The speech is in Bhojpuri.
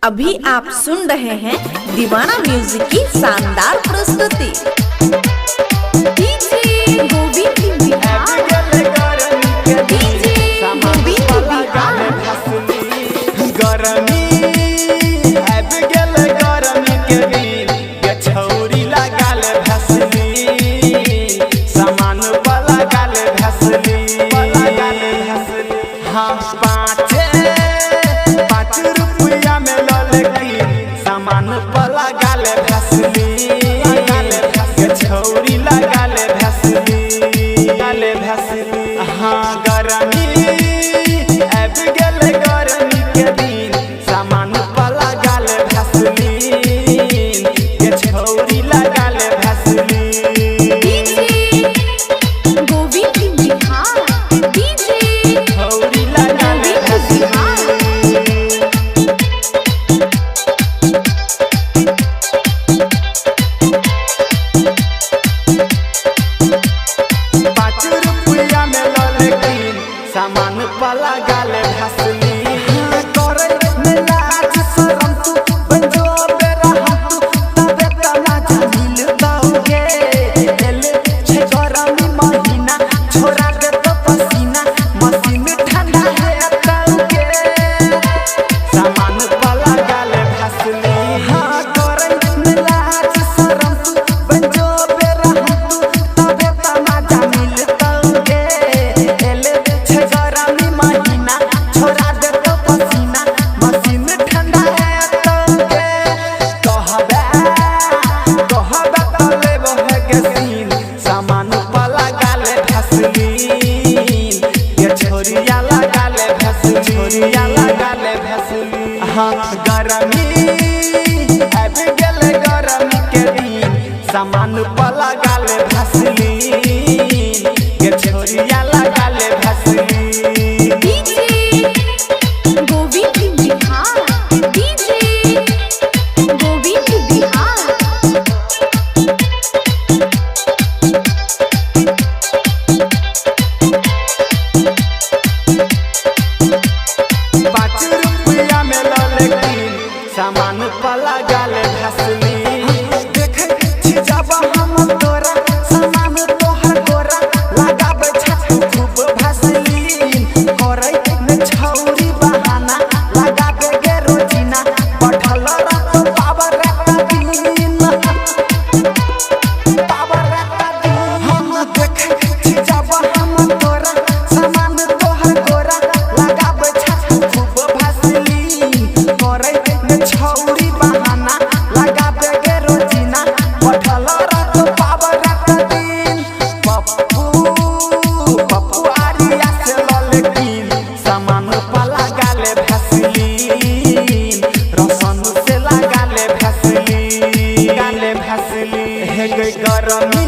अभी आप सुन रहे हैं दीवाना म्यूजिक की शानदार प्रस्तुति। सामान पला गाले भसली करे में लाज शरम तू बंजो बेरा तू तबे तना जमील दाओगे एले छे गरमी महीना छोरा दे तो पसीना मशीन ठंडा है ताऊगे सामान पला गाले भसली हां करे में लाज शरम तू बंजो बेरा तू तबे तना जमील दाओगे एले गरमी आबि गेले गरमी के दिन सामान पला गाले भसली के छोरिया लगाले भसली। सामान पला गाले भसली देखे छी जब हम तोरा सामान तोहर गोरा लगाबे छत खूब भसली करे में छौरी बहाना लगाबे गे रोजीना बढ़ल रात पावर का दिन हम देखे छी जब हम तोरा सामान तोहर गोरा लगाबे छत खूब भसली करे छौरी बहाना लगाबे गे रोजीना बढ़ल रात पावर का दिन पप्पू आरिया से ललकीन सामान पला गाले भसली रसन से लगाले भसली हे गई गरमी